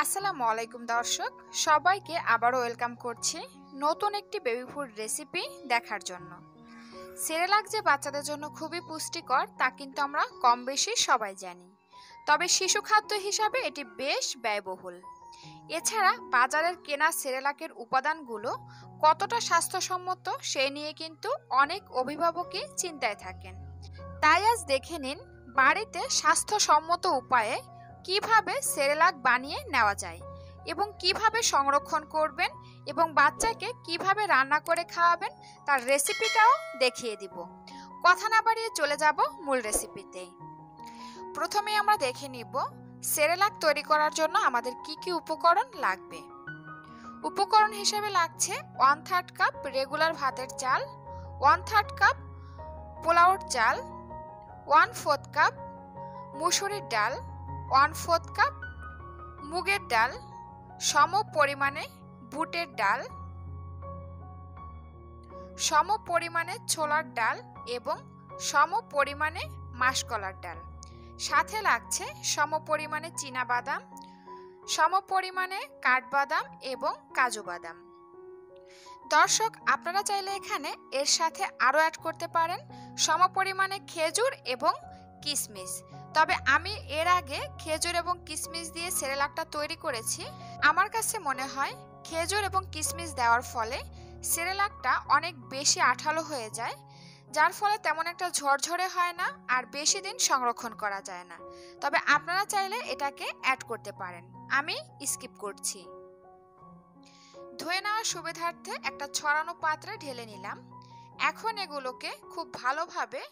আসসালামু আলাইকুম দর্শক, সবাইকে আবারও ওয়েলকাম করছি নতুন একটি বেবি ফুড রেসিপি দেখার জন্য। সেরেলাক যে বাচ্চাদের জন্য খুবই পুষ্টিকর তা কিন্তু আমরা কম বেশি সবাই জানি, তবে শিশু খাদ্য হিসাবে এটি বেশ ব্যয়বহুল। এছাড়া বাজারের কেনা সেরেলাকের উপাদানগুলো কতটা স্বাস্থ্যসম্মত সে নিয়ে কিন্তু অনেক অভিভাবকই চিন্তায় থাকেন। তাই আজ দেখে নিন বাড়িতে স্বাস্থ্যসম্মত উপায়ে কিভাবে সেরেলাক বানিয়ে নেওয়া যায় এবং কিভাবে সংরক্ষণ করবেন এবং বাচ্চাকে কিভাবে রান্না করে খাওয়াবেন তার রেসিপিটাও দেখিয়ে দিব। কথা না বাড়িয়ে চলে যাব মূল রেসিপিতে। প্রথমে আমরা দেখে নিব সেরেলাক তৈরি করার জন্য আমাদের কি কি উপকরণ লাগবে। উপকরণ হিসেবে লাগছে 1/3 কাপ রেগুলার ভাতের চাল, 1/3 কাপ পোলাওর চাল, 1/4 কাপ মুসুরির ডাল, 1/4 কাপ মুগের ডাল, সম পরিমাণে বুটের ডাল, সম পরিমাণে ছোলার ডাল এবং সম পরিমাণে মাসকলার ডাল। সাথে লাগছে সম পরিমাণে চীনা বাদাম, সম পরিমাণে কাঠবাদাম এবং কাজু বাদাম। দর্শক, আপনারা চাইলে এখানে এর সাথে আরও অ্যাড করতে পারেন সম পরিমাণে খেজুর এবং কিশমিশ। তবে আমি এর আগে খেজুর এবং কিশমিশ দিয়ে সেরেলাকটা তৈরি করেছি। আমার কাছে মনে হয় খেজুর এবং কিশমিশ দেওয়ার ফলে সেরেলাকটা অনেক বেশি আঠালো হয়ে যায়, যার ফলে তেমন একটা ঝরঝরে হয় না আর বেশি দিন সংরক্ষণ করা যায় না। তবে আপনারা চাইলে এটাকে অ্যাড করতে পারেন, আমি স্কিপ করছি। ধুয়ে নেওয়ার সুবিধার্থে একটা ছড়ানো পাত্রে ঢেলে নিলাম। এখন এগুলোকে খুব ভালোভাবে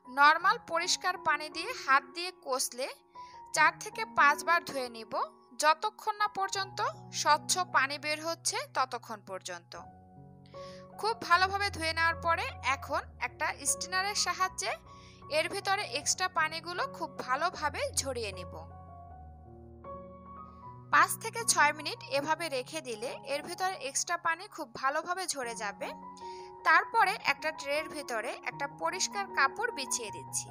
নর্মাল পরিষ্কার পানি দিয়ে হাত দিয়ে কষলে 4 থেকে 5 বার ধুয়ে নিব, যতক্ষণ না পর্যন্ত স্বচ্ছ পানি বের হচ্ছে ততক্ষণ পর্যন্ত। খুব ভালোভাবে ধুয়ে নেওয়ার পরে এখন একটা স্টিনারের সাহায্যে এর ভিতরে এক্সট্রা পানিগুলো খুব ভালোভাবে ঝরিয়ে নিব। 5 থেকে 6 মিনিট এভাবে রেখে দিলে এর ভিতরে এক্সট্রা পানি খুব ভালোভাবে ঝরে যাবে। তারপরে একটা ট্রের ভিতরে একটা পরিষ্কার কাপড় বিছিয়ে দিচ্ছি।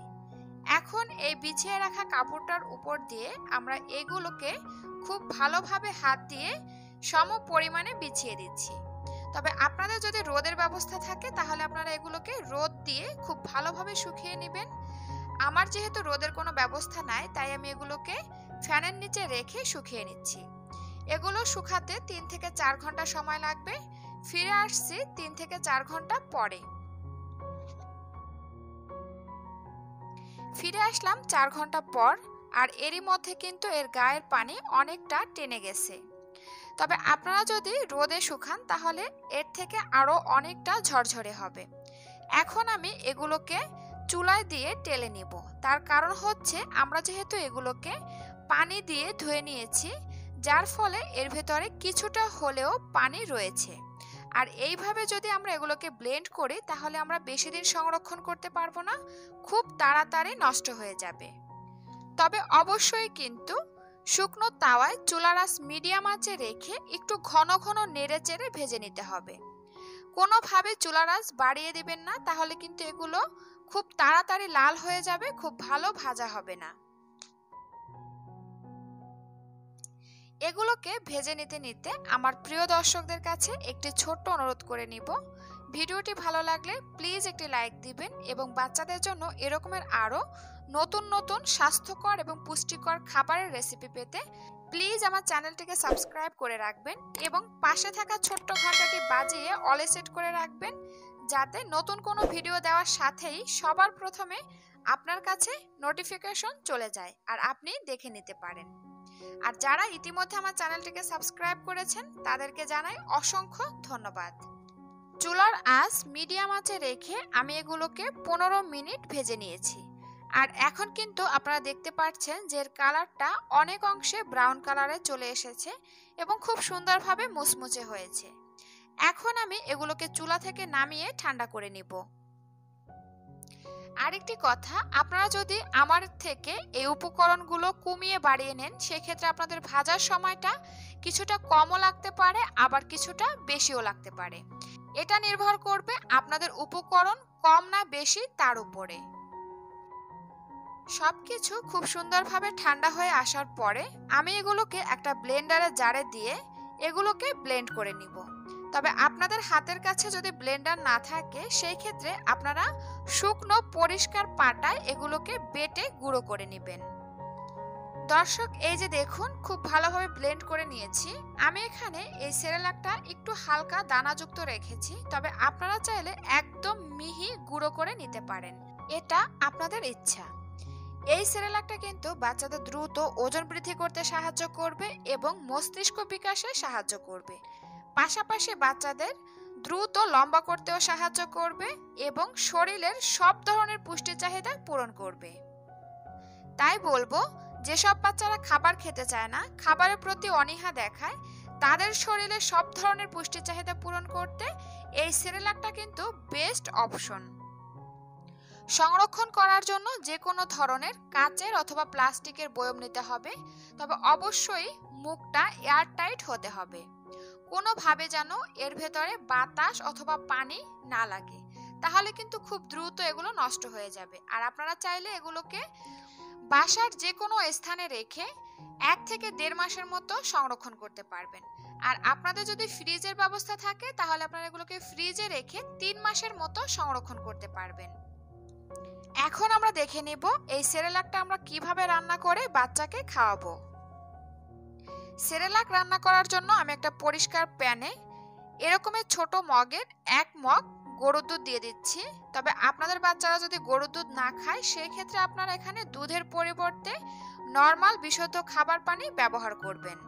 এখন এই বিছিয়ে রাখা কাপড়টার উপর দিয়ে আমরা এগুলোকে খুব ভালোভাবে হাত দিয়ে সম পরিমাণে বিছিয়ে দিচ্ছি। তবে আপনাদের যদি রোদের ব্যবস্থা থাকে তাহলে আপনারা এগুলোকে রোদ দিয়ে খুব ভালোভাবে শুকিয়ে নেবেন। আমার যেহেতু রোদের কোনো ব্যবস্থা নাই, তাই আমি এগুলোকে ফ্যানের নিচে রেখে শুকিয়ে নিচ্ছি। এগুলো শুকাতে 3 থেকে 4 ঘন্টা সময় লাগবে। ফিরে আসছি 3 থেকে 4 ঘন্টা পরে। ফিরে আসলাম 4 ঘন্টা পর, আর এরই মধ্যে কিন্তু এর গায়ের পানি অনেকটা টেনে গেছে। তবে আপনারা যদি রোদে শুকান তাহলে এর থেকে আরো অনেকটা ঝরঝরে হবে। এখন আমি এগুলোকে চুলায় দিয়ে টেলে নিব। তার কারণ হচ্ছে আমরা যেহেতু এগুলোকে পানি দিয়ে ধুয়ে নিয়েছি, যার ফলে এর ভেতরে কিছুটা হলেও পানি রয়েছে। আর এইভাবে যদি আমরা এগুলোকে ব্লেন্ড করি তাহলে আমরা বেশি দিন সংরক্ষণ করতে পারবো না, খুব তাড়াতাড়ি নষ্ট হয়ে যাবে। তবে অবশ্যই কিন্তু শুকনো তাওয়ায় চুলার আঁচ মিডিয়াম আঁচে রেখে একটু ঘন ঘন নেড়ে চেড়ে ভেজে নিতে হবে। কোনোভাবে চুলার আঁচ বাড়িয়ে দিবেন না, তাহলে কিন্তু এগুলো খুব তাড়াতাড়ি লাল হয়ে যাবে, খুব ভালো ভাজা হবে না। এগুলোকে ভেজে নিতে নিতে আমার প্রিয় দর্শকদের কাছে একটি ছোট্ট অনুরোধ করে নিব। ভিডিওটি ভালো লাগলে প্লিজ একটি লাইক দিবেন এবং বাচ্চাদের জন্য এরকমের আরও নতুন নতুন স্বাস্থ্যকর এবং পুষ্টিকর খাবারের রেসিপি পেতে প্লিজ আমার চ্যানেলটিকে সাবস্ক্রাইব করে রাখবেন এবং পাশে থাকা ছোট্ট ঘন্টাটি বাজিয়ে অলে সেট করে রাখবেন, যাতে নতুন কোনো ভিডিও দেওয়ার সাথেই সবার প্রথমে আপনার কাছে নোটিফিকেশন চলে যায় আর আপনি দেখে নিতে পারেন। আর যারা ইতিমধ্যে আমার চ্যানেলটিকে সাবস্ক্রাইব করেছেন তাদেরকে জানাই অসংখ্য ধন্যবাদ। চুলার আঁচ মিডিয়াম আঁচে রেখে আমি এগুলোকে 15 মিনিট ভেজে নিয়েছি। আর এখন কিন্তু আপনারা দেখতে পাচ্ছেন যে এর কালারটা অনেক অংশে ব্রাউন কালারে চলে এসেছে এবং খুব সুন্দরভাবে মুচমুচে হয়েছে। এখন আমি এগুলোকে চুলা থেকে নামিয়ে ঠান্ডা করে নিব। আরেকটি কথা, আপনারা যদি আমার থেকে এই উপকরণগুলো কমিয়ে বাড়িয়ে নেন সেক্ষেত্রে আপনাদের ভাজার সময়টা কিছুটা কমও লাগতে পারে, আবার কিছুটা বেশিও লাগতে পারে। এটা নির্ভর করবে আপনাদের উপকরণ কম না বেশি তার উপরে। সবকিছু খুব সুন্দরভাবে ঠান্ডা হয়ে আসার পরে আমি এগুলোকে একটা ব্লেন্ডারের জারে দিয়ে এগুলোকে ব্লেন্ড করে নিব। তবে আপনাদের হাতের কাছে যদি ব্লেন্ডার না থাকে সেই ক্ষেত্রে আপনারা শুকনো পরিষ্কার পাটায় এগুলোকে বেটে গুঁড়ো করে নেবেন। দর্শক, এই যে দেখুন খুব ভালোভাবে ব্লেন্ড করে নিয়েছি। আমি এখানে এই সেরেলাকটা একটু হালকা দানাযুক্ত রেখেছি, তবে আপনারা চাইলে একদম মিহি গুঁড়ো করে নিতে পারেন, এটা আপনাদের ইচ্ছা। এই সেরেলাকটা কিন্তু বাচ্চাদের দ্রুত ওজন বৃদ্ধি করতে সাহায্য করবে এবং মস্তিষ্ক বিকাশে সাহায্য করবে, পাশাপাশি বাচ্চাদের দ্রুত লম্বা করতেও সাহায্য করবে এবং শরীরের সব ধরনের পুষ্টি চাহিদা পূরণ করবে। তাই বলবো, যেসব বাচ্চারা খাবার খেতে চায় না, খাবারের প্রতি অনীহা দেখায়, তাদের শরীরে সব ধরনের পুষ্টি চাহিদা পূরণ করতে এই সেরেলাকটা কিন্তু বেস্ট অপশন। সংরক্ষণ করার জন্য যে কোনো ধরনের কাচের অথবা প্লাস্টিকের বয়ম নিতে হবে, তবে অবশ্যই মুখটা এয়ারটাইট হতে হবে। কোনোভাবে যেন এর ভেতরে বাতাস অথবা পানি না লাগে, তাহলে কিন্তু খুব দ্রুত এগুলো নষ্ট হয়ে যাবে। আর আপনারা চাইলে এগুলোকে বাসার যে কোনো স্থানে রেখে 1 থেকে 1.5 মাসের মতো সংরক্ষণ করতে পারবেন। আর আপনাদের যদি ফ্রিজের ব্যবস্থা থাকে তাহলে আপনারা এগুলোকে ফ্রিজে রেখে 3 মাসের মতো সংরক্ষণ করতে পারবেন। এখন আমরা দেখে নেব এই সেরেলাকটা আমরা কিভাবে রান্না করে বাচ্চাকে খাওয়াবো। সেরেলাক রান্না করার জন্য আমি একটা পরিষ্কার প্যানে এরকমের ছোট মগের 1 মগ গরুর দুধ দিয়ে দিচ্ছি। তবে আপনাদের বাচ্চারা যদি গরুর দুধ না খায় সেই ক্ষেত্রে আপনারা এখানে দুধের পরিবর্তে নরমাল বিশুদ্ধ খাবার পানি ব্যবহার করবেন।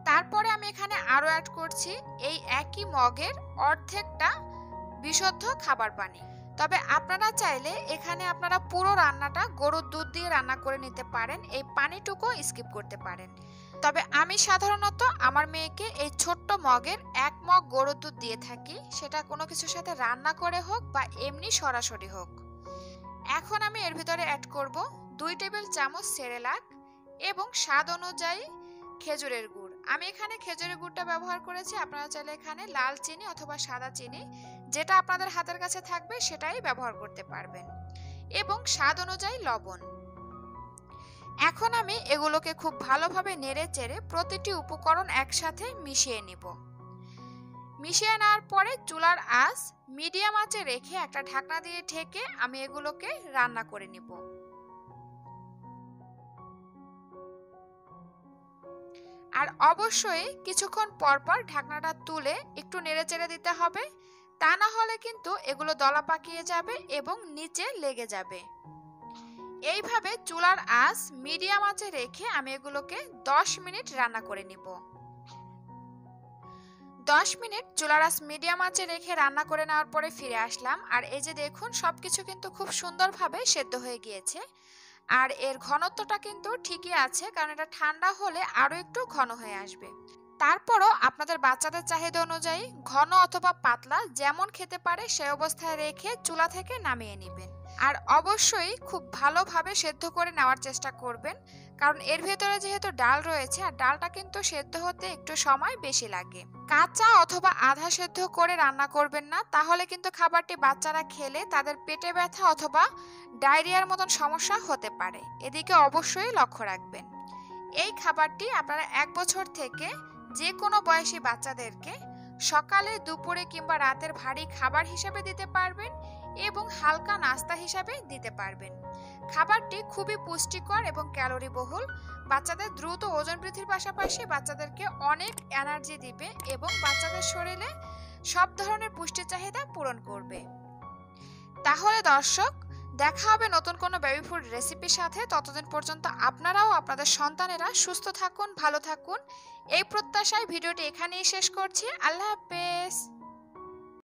তারপরে আমি এখানে আরো অ্যাড করছি এই একই মগের অর্ধেকটা বিশুদ্ধ খাবার পানি। তবে আপনারা চাইলে এখানে আপনারা পুরো রান্নাটা গরুর দুধ দিয়ে রান্না করে নিতে পারেন, এই পানিটুকু স্কিপ করতে পারেন। তবে আমি সাধারণত আমার মেয়েকে এই ছোট্ট মগের 1 মগ গরুর দুধ দিয়ে থাকি, সেটা কোনো কিছুর সাথে রান্না করে হোক বা এমনি সরাসরি হোক। এখন আমি এর ভিতরে অ্যাড করব 2 টেবিল চামচ সেরেলাক এবং স্বাদ অনুযায়ী খেজুরের গুড়। আমি এখানে খেজুরের গুড়টা ব্যবহার করেছি, আপনারা চাইলে এখানে লাল চিনি অথবা সাদা চিনি যেটা আপনাদের হাতের কাছে থাকবে সেটাই ব্যবহার করতে পারবেন, এবং স্বাদ অনুযায়ী লবণ। এখন আমি এগুলোকে খুব ভালোভাবে নেড়ে চেড়ে প্রতিটি উপকরণ একসাথে মিশিয়ে নিব। মিশিয়ে নেওয়ার পরে চুলার আঁচ মিডিয়াম আঁচে রেখে একটা ঢাকনা দিয়ে ঢেকে আমি এগুলোকে রান্না করে নিব। আর অবশ্যই কিছুক্ষণ পর পর ঢাকনাটা তুলে একটু নেড়ে চেড়ে দিতে হবে, তা না হলে কিন্তু এগুলো দলা পাকিয়ে যাবে এবং নিচে লেগে যাবে। এইভাবে চুলার আঁচ মিডিয়াম আঁচে রেখে আমি এগুলোকে 10 মিনিট রান্না করে নিব। 10 মিনিট চুলার আঁচ মিডিয়াম আঁচে রেখে রান্না করে নেওয়ার পরে ফিরে আসলাম। আর এই যে দেখুন সবকিছু কিন্তু খুব সুন্দরভাবে সেদ্ধ হয়ে গিয়েছে। আর এর ঘনত্বটা কিন্তু ঠিকই আছে, কারণ এটা ঠান্ডা হলে আরো একটু ঘন হয়ে আসবে। তারপরও আপনাদের বাচ্চাদের চাহিদা অনুযায়ী ঘন অথবা পাতলা যেমন খেতে পারে সেই অবস্থায় রেখে চুলা থেকে নামিয়ে নেবেন। আর অবশ্যই খুব ভালোভাবে সেদ্ধ করে নেওয়ার চেষ্টা করবেন, কারণ এর ভেতরে যেহেতু ডাল রয়েছে আর ডালটা কিন্তু সেদ্ধ হতে একটু সময় বেশি লাগে। কাঁচা অথবা আধা সেদ্ধ করে রান্না করবেন না, তাহলে কিন্তু খাবারটি বাচ্চারা খেলে তাদের পেটে ব্যথা অথবা ডায়রিয়ার মতন সমস্যা হতে পারে, এদিকে অবশ্যই লক্ষ্য রাখবেন। এই খাবারটি আপনারা 1 বছর থেকে যে কোনো বয়সী বাচ্চাদেরকে সকালে, দুপুরে কিংবা রাতের ভারী খাবার হিসেবে দিতে পারবেন এবং হালকা নাস্তা হিসেবে দিতে পারবেন। খাবারটি খুবই পুষ্টিকর এবং ক্যালোরি বহুল, বাচ্চাদের দ্রুত ওজন বৃদ্ধির পাশাপাশি বাচ্চাদেরকে অনেক এনার্জি দিবে এবং বাচ্চাদের শরীরে সব ধরনের পুষ্টি চাহিদা পূরণ করবে। তাহলে দর্শক, দেখা হবে নতুন কোনো বেবি ফুড রেসিপির সাথে। ততদিন পর্যন্ত আপনারাও আপনাদের সন্তানেরা সুস্থ থাকুন, ভালো থাকুন, এই প্রত্যাশায় ভিডিওটি এখানেই শেষ করছি। আল্লাহ হাফেজ।